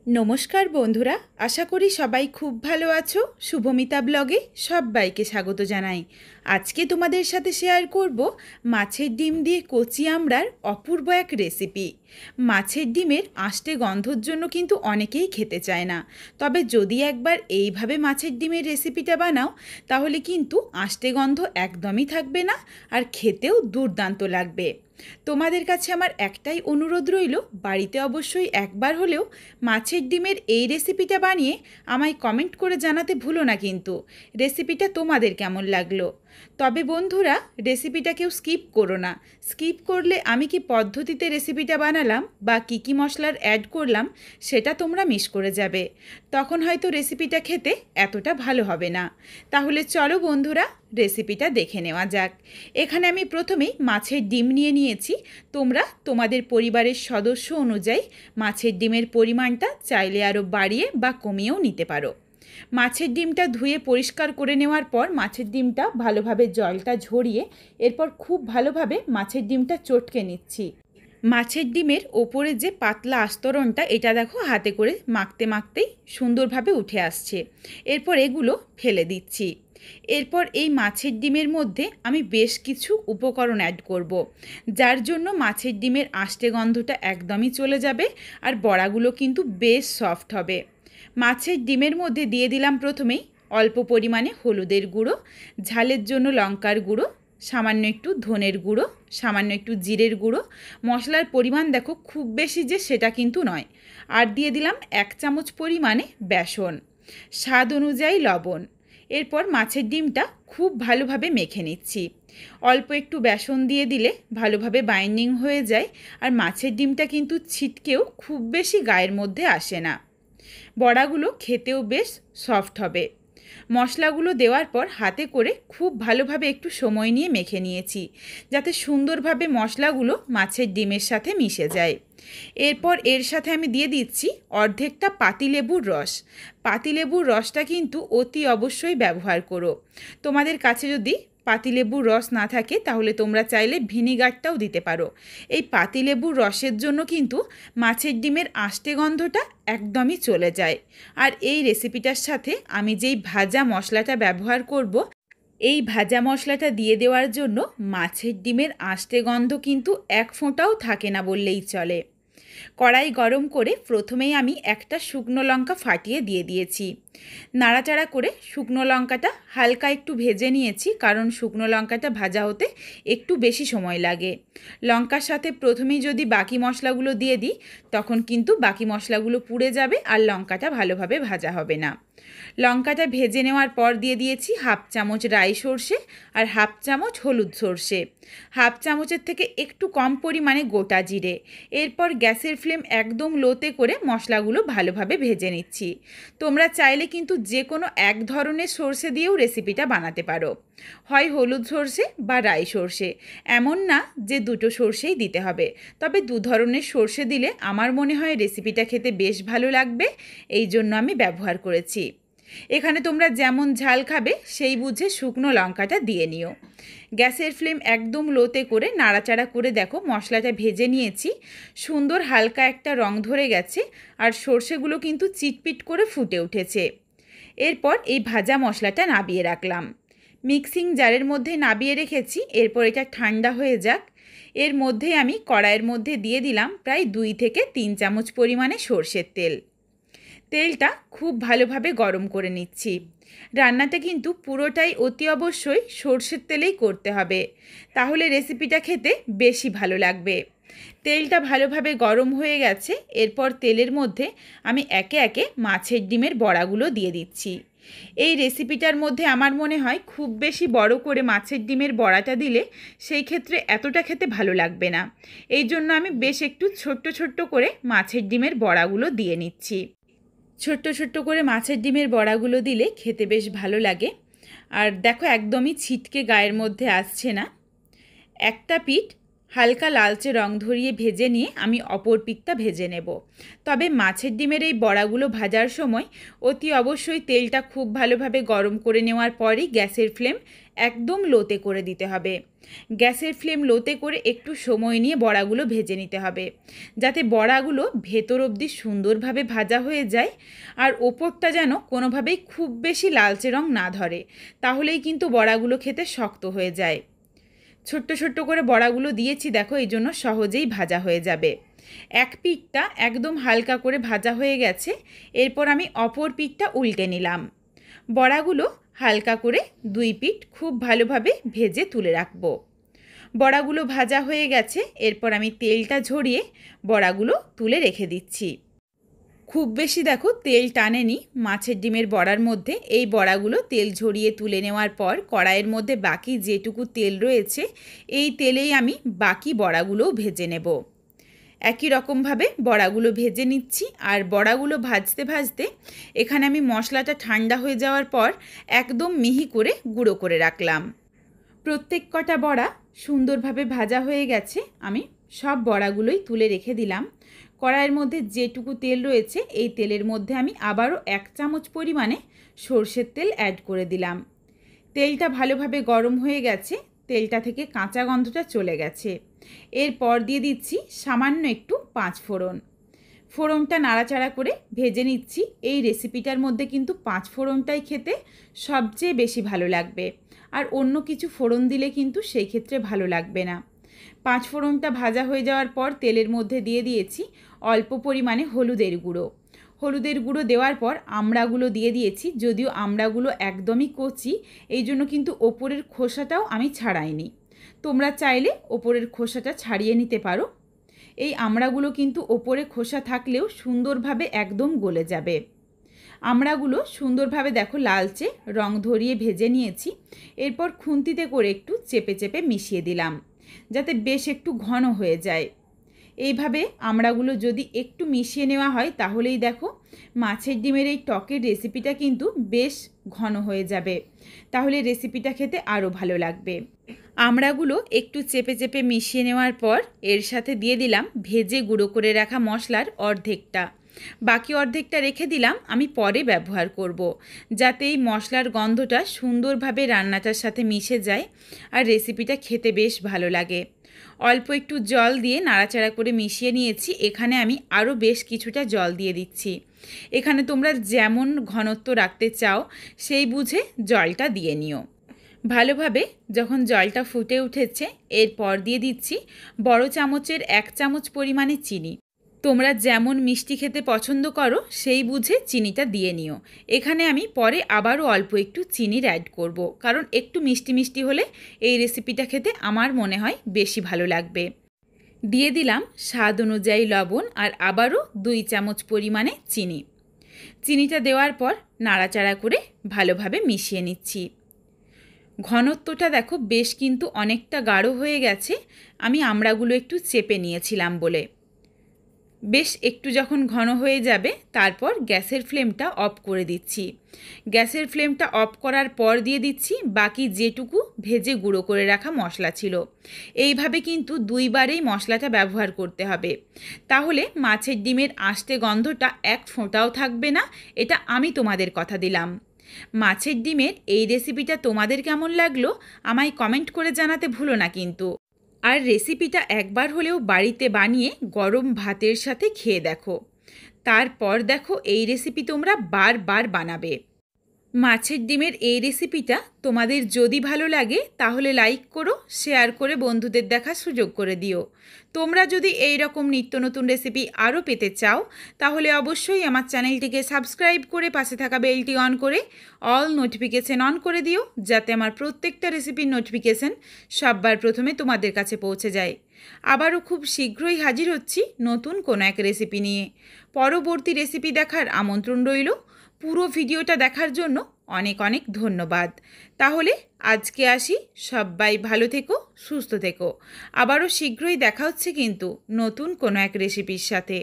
নমস্কার বন্ধুরা, আশা করি সবাই খুব ভালো আছো। শুভমিতা ব্লগে সবাইকে স্বাগত জানাই। আজকে তোমাদের সাথে শেয়ার করব মাছের ডিম দিয়ে কচি আমড়ার অপূর্ব এক রেসিপি। মাছের ডিমের আষ্টে গন্ধর জন্য কিন্তু অনেকেই খেতে চায় না, তবে যদি একবার এইভাবে মাছের ডিমের রেসিপিটা বানাও তাহলে কিন্তু আষ্টে গন্ধ একদমই থাকবে না, আর খেতেও দুর্দান্ত লাগবে। তোমাদের কাছে আমার একটাই অনুরোধ রইল, বাড়িতে অবশ্যই একবার হলেও মাছের ডিমের এই রেসিপিটা বানিয়ে আমায় কমেন্ট করে জানাতে ভুলো না কিন্তু রেসিপিটা তোমাদের কেমন লাগলো। তবে বন্ধুরা, রেসিপিটা কেউ স্কিপ করো না। স্কিপ করলে আমি কি পদ্ধতিতে রেসিপিটা বানালাম বা কী মশলার অ্যাড করলাম সেটা তোমরা মিস করে যাবে, তখন হয়তো রেসিপিটা খেতে এতটা ভালো হবে না। তাহলে চলো বন্ধুরা, রেসিপিটা দেখে নেওয়া যাক। এখানে আমি প্রথমেই মাছের ডিম নিয়ে নিয়েছি। তোমরা তোমাদের পরিবারের সদস্য অনুযায়ী মাছের ডিমের পরিমাণটা চাইলে আরও বাড়িয়ে বা কমিয়েও নিতে পারো। মাছের ডিমটা ধুয়ে পরিষ্কার করে নেওয়ার পর মাছের ডিমটা ভালোভাবে জলটা ঝরিয়ে এরপর খুব ভালোভাবে মাছের ডিমটা চটকে নিচ্ছি। মাছের ডিমের ওপরে যে পাতলা আস্তরণটা, এটা দেখো হাতে করে মাখতে মাখতেই সুন্দরভাবে উঠে আসছে। এরপর এগুলো ফেলে দিচ্ছি। এরপর এই মাছের ডিমের মধ্যে আমি বেশ কিছু উপকরণ অ্যাড করব, যার জন্য মাছের ডিমের আষ্টে গন্ধটা একদমই চলে যাবে আর বড়াগুলো কিন্তু বেশ সফট হবে। মাছের ডিমের মধ্যে দিয়ে দিলাম প্রথমেই অল্প পরিমাণে হলুদের গুঁড়ো, ঝালের জন্য লঙ্কার গুঁড়ো, সামান্য একটু ধনের গুঁড়ো, সামান্য একটু জিরের গুঁড়ো। মশলার পরিমাণ দেখো খুব বেশি যে সেটা কিন্তু নয়। আর দিয়ে দিলাম 1 চামচ পরিমাণে বেসন, স্বাদ অনুযায়ী লবণ। এরপর মাছের ডিমটা খুব ভালোভাবে মেখে নিচ্ছি। অল্প একটু বেসন দিয়ে দিলে ভালোভাবে বাইন্ডিং হয়ে যায়, আর মাছের ডিমটা কিন্তু ছিটকেও খুব বেশি গায়ের মধ্যে আসে না। বড়াগুলো খেতেও বেশ সফট হবে। মশলাগুলো দেওয়ার পর হাতে করে খুব ভালোভাবে একটু সময় নিয়ে মেখে নিয়েছি, যাতে সুন্দরভাবে মশলাগুলো মাছের ডিমের সাথে মিশে যায়। এরপর এর সাথে আমি দিয়ে দিচ্ছি অর্ধেকটা পাতিলেবুর রস। পাতিলেবুর রসটা কিন্তু অতি অবশ্যই ব্যবহার করো। তোমাদের কাছে যদি পাতিলেবুর রস না থাকে তাহলে তোমরা চাইলে ভিনিগারটাও দিতে পারো। এই পাতিলেবুর রসের জন্য কিন্তু মাছের ডিমের আষ্টে গন্ধটা একদমই চলে যায়। আর এই রেসিপিটার সাথে আমি যেই ভাজা মশলাটা ব্যবহার করব, এই ভাজা মশলাটা দিয়ে দেওয়ার জন্য মাছের ডিমের আষ্টে গন্ধ কিন্তু এক ফোঁটাও থাকে না বললেই চলে। কড়াই গরম করে প্রথমেই আমি একটা শুকনো লঙ্কা ফাটিয়ে দিয়ে দিয়েছি। নাড়াচাড়া করে শুকনো লঙ্কাটা হালকা একটু ভেজে নিয়েছি, কারণ শুকনো লঙ্কাটা ভাজা হতে একটু বেশি সময় লাগে। লঙ্কার সাথে প্রথমেই যদি বাকি মশলাগুলো দিয়ে দিই তখন কিন্তু বাকি মশলাগুলো পুড়ে যাবে আর লঙ্কাটা ভালোভাবে ভাজা হবে না। লঙ্কাটা ভেজে নেওয়ার পর দিয়ে দিয়েছি 1/2 চামচ রাই সর্ষে আর 1/2 চামচ হলুদ সর্ষে, 1/2 চামচের থেকে একটু কম পরিমাণে গোটা জিরে। এরপর গ্যাসের ফ্লেম একদম লোতে করে মশলাগুলো ভালোভাবে ভেজে নিচ্ছি। তোমরা চাইলে কিন্তু যে কোনো এক ধরনের সর্ষে দিয়েও রেসিপিটা বানাতে পারো, হয় হলুদ সর্ষে বা রাই সর্ষে। এমন না যে দুটো সর্ষেই দিতে হবে, তবে 2 ধরনের সর্ষে দিলে আমার মনে হয় রেসিপিটা খেতে বেশ ভালো লাগবে, এই জন্য আমি ব্যবহার করেছি। এখানে তোমরা যেমন ঝাল খাবে সেই বুঝে শুকনো লঙ্কাটা দিয়ে নিও। গ্যাসের ফ্লেম একদম লোতে করে নাড়াচাড়া করে দেখো মশলাটা ভেজে নিয়েছি। সুন্দর হালকা একটা রং ধরে গেছে আর সর্ষেগুলো কিন্তু চিটপিট করে ফুটে উঠেছে। এরপর এই ভাজা মশলাটা নাবিয়ে রাখলাম। মিক্সিং জারের মধ্যে নাবিয়ে রেখেছি। এরপর এটা ঠান্ডা হয়ে যাক। এর মধ্যে আমি কড়াইয়ের মধ্যে দিয়ে দিলাম প্রায় 2 থেকে 3 চামচ পরিমাণে সর্ষের তেল। তেলটা খুব ভালোভাবে গরম করে নিচ্ছি। রান্নাটা কিন্তু পুরোটাই অতি অবশ্যই সর্ষের তেলেই করতে হবে, তাহলে রেসিপিটা খেতে বেশি ভালো লাগবে। তেলটা ভালোভাবে গরম হয়ে গেছে। এরপর তেলের মধ্যে আমি একে একে মাছের ডিমের বড়াগুলো দিয়ে দিচ্ছি। এই রেসিপিটার মধ্যে আমার মনে হয় খুব বেশি বড় করে মাছের ডিমের বড়াটা দিলে সেই ক্ষেত্রে এতটা খেতে ভালো লাগবে না। এই জন্য আমি বেশ একটু ছোট্ট ছোট্ট করে মাছের ডিমের বড়াগুলো দিয়ে নিচ্ছি। ছোট্ট ছোট্ট করে মাছের ডিমের বড়াগুলো দিলে খেতে বেশ ভালো লাগে। আর দেখো একদমই ছিটকে গায়ের মধ্যে আসছে না। একটা পিঠ হালকা লালচে রং ধরিয়ে ভেজে নিয়ে আমি অপর পিঠটা ভেজে নেব। তবে মাছের ডিমের এই বড়াগুলো ভাজার সময় অতি অবশ্যই তেলটা খুব ভালোভাবে গরম করে নেওয়ার পরই গ্যাসের ফ্লেম একদম লোতে করে দিতে হবে। গ্যাসের ফ্লেম লোতে করে একটু সময় নিয়ে বড়াগুলো ভেজে নিতে হবে, যাতে বড়াগুলো ভেতর অবধি সুন্দরভাবে ভাজা হয়ে যায় আর ওপরটা যেন কোনোভাবেই খুব বেশি লালচে রং না ধরে, তাহলেই কিন্তু বড়াগুলো খেতে শক্ত হয়ে যায়। ছোট্ট ছোট্ট করে বড়াগুলো দিয়েছি দেখো, এই জন্য সহজেই ভাজা হয়ে যাবে। এক পিঠটা একদম হালকা করে ভাজা হয়ে গেছে, এরপর আমি অপর পিঠটা উল্টে নিলাম। বড়াগুলো হালকা করে দুই পিঠ খুব ভালোভাবে ভেজে তুলে রাখবো। বড়াগুলো ভাজা হয়ে গেছে, এরপর আমি তেলটা ঝরিয়ে বড়াগুলো তুলে রেখে দিচ্ছি। খুব বেশি দেখো তেল টানেনি মাছের ডিমের বড়ার মধ্যে। এই বড়াগুলো তেল ঝরিয়ে তুলে নেওয়ার পর কড়াইয়ের মধ্যে বাকি যেটুকু তেল রয়েছে এই তেলেই আমি বাকি বড়াগুলোও ভেজে নেব। একই রকমভাবে বড়াগুলো ভেজে নিচ্ছি। আর বড়াগুলো ভাজতে ভাজতে এখানে আমি মশলাটা ঠান্ডা হয়ে যাওয়ার পর একদম মিহি করে গুঁড়ো করে রাখলাম। প্রত্যেক কটা বড়া সুন্দরভাবে ভাজা হয়ে গেছে, আমি সব বড়াগুলোই তুলে রেখে দিলাম। কড়াইয়ের মধ্যে যেটুকু তেল রয়েছে এই তেলের মধ্যে আমি আবারও 1 চামচ পরিমাণে সর্ষের তেল অ্যাড করে দিলাম। তেলটা ভালোভাবে গরম হয়ে গেছে, তেলটা থেকে কাঁচা গন্ধটা চলে গেছে। এরপর দিয়ে দিচ্ছি সামান্য একটু 5 ফোড়ন। ফোড়নটা নাড়াচাড়া করে ভেজে নিচ্ছি। এই রেসিপিটার মধ্যে কিন্তু 5 ফোড়নটাই খেতে সবচেয়ে বেশি ভালো লাগবে, আর অন্য কিছু ফোড়ন দিলে কিন্তু সেই ক্ষেত্রে ভালো লাগবে না। 5 ফোড়নটা ভাজা হয়ে যাওয়ার পর তেলের মধ্যে দিয়ে দিয়েছি অল্প পরিমাণে হলুদের গুঁড়ো। হলুদের গুঁড়ো দেওয়ার পর আমড়াগুলো দিয়ে দিয়েছি। যদিও আমড়াগুলো একদমই কচি, এই জন্য কিন্তু ওপরের খোসাটাও আমি ছাড়াইনি। তোমরা চাইলে ওপরের খোসাটা ছাড়িয়ে নিতে পারো। এই আমড়াগুলো কিন্তু ওপরে খোসা থাকলেও সুন্দরভাবে একদম গলে যাবে। আমড়াগুলো সুন্দরভাবে দেখো লালচে রং ধরিয়ে ভেজে নিয়েছি। এরপর খুন্তিতে করে একটু চেপে চেপে মিশিয়ে দিলাম, যাতে বেশ একটু ঘন হয়ে যায়। এইভাবে আমড়াগুলো যদি একটু মিশিয়ে নেওয়া হয় তাহলেই দেখো মাছের ডিমের এই টকের রেসিপিটা কিন্তু বেশ ঘন হয়ে যাবে, তাহলে রেসিপিটা খেতে আরও ভালো লাগবে। আমড়াগুলো একটু চেপে চেপে মিশিয়ে নেওয়ার পর এর সাথে দিয়ে দিলাম ভেজে গুঁড়ো করে রাখা মশলার অর্ধেকটা। বাকি অর্ধেকটা রেখে দিলাম আমি পরে ব্যবহার করব, যাতে এই মশলার গন্ধটা সুন্দরভাবে রান্নাটার সাথে মিশে যায় আর রেসিপিটা খেতে বেশ ভালো লাগে। অল্প একটু জল দিয়ে নাড়াচাড়া করে মিশিয়ে নিয়েছি। এখানে আমি আরও বেশ কিছুটা জল দিয়ে দিচ্ছি। এখানে তোমরা যেমন ঘনত্ব রাখতে চাও সেই বুঝে জলটা দিয়ে নিও। ভালোভাবে যখন জলটা ফুটে উঠেছে এরপর দিয়ে দিচ্ছি বড় চামচের 1 চামচ পরিমাণে চিনি। তোমরা যেমন মিষ্টি খেতে পছন্দ করো সেই বুঝে চিনিটা দিয়ে নিও। এখানে আমি পরে আবারও অল্প একটু চিনির অ্যাড করব, কারণ একটু মিষ্টি মিষ্টি হলে এই রেসিপিটা খেতে আমার মনে হয় বেশি ভালো লাগবে। দিয়ে দিলাম স্বাদ অনুযায়ী লবণ আর আবারও 2 চামচ পরিমাণে চিনি। চিনিটা দেওয়ার পর নাড়াচাড়া করে ভালোভাবে মিশিয়ে নিচ্ছি। ঘনত্বটা দেখো বেশ কিন্তু অনেকটা গাঢ় হয়ে গেছে, আমি আমড়াগুলো একটু চেপে নিয়েছিলাম বলে। বেশ একটু যখন ঘন হয়ে যাবে তারপর গ্যাসের ফ্লেমটা অফ করে দিচ্ছি। গ্যাসের ফ্লেমটা অফ করার পর দিয়ে দিচ্ছি বাকি যেটুকু ভেজে গুঁড়ো করে রাখা মশলা ছিল। এইভাবে কিন্তু 2 বারেই মশলাটা ব্যবহার করতে হবে, তাহলে মাছের ডিমের আষ্টে গন্ধটা এক ফোঁটাও থাকবে না। এটা আমি তোমাদের কথা দিলাম। মাছের ডিমের এই রেসিপিটা তোমাদের কেমন লাগলো আমায় কমেন্ট করে জানাতে ভুলো না কিন্তু। আর রেসিপিটা একবার হলেও বাড়িতে বানিয়ে গরম ভাতের সাথে খেয়ে দেখো, তারপর দেখো এই রেসিপি তোমরা বারবার বানাবে। মাছের ডিমের এই রেসিপিটা তোমাদের যদি ভালো লাগে তাহলে লাইক করো, শেয়ার করে বন্ধুদের দেখার সুযোগ করে দিও। তোমরা যদি এই রকম নিত্য নতুন রেসিপি আরও পেতে চাও তাহলে অবশ্যই আমার চ্যানেলটিকে সাবস্ক্রাইব করে পাশে থাকা বেলটি অন করে অল নোটিফিকেশন অন করে দিও, যাতে আমার প্রত্যেকটা রেসিপির নোটিফিকেশন সববার প্রথমে তোমাদের কাছে পৌঁছে যায়। আবারও খুব শীঘ্রই হাজির হচ্ছি নতুন কোনো এক রেসিপি নিয়ে। পরবর্তী রেসিপি দেখার আমন্ত্রণ রইল। পুরো ভিডিওটা দেখার জন্য অনেক অনেক ধন্যবাদ। তাহলে আজকে আসি, সবাই ভালো থেকো, সুস্থ থেকো। আবারও শীঘ্রই দেখা হচ্ছে কিন্তু নতুন কোনো এক রেসিপির সাথে।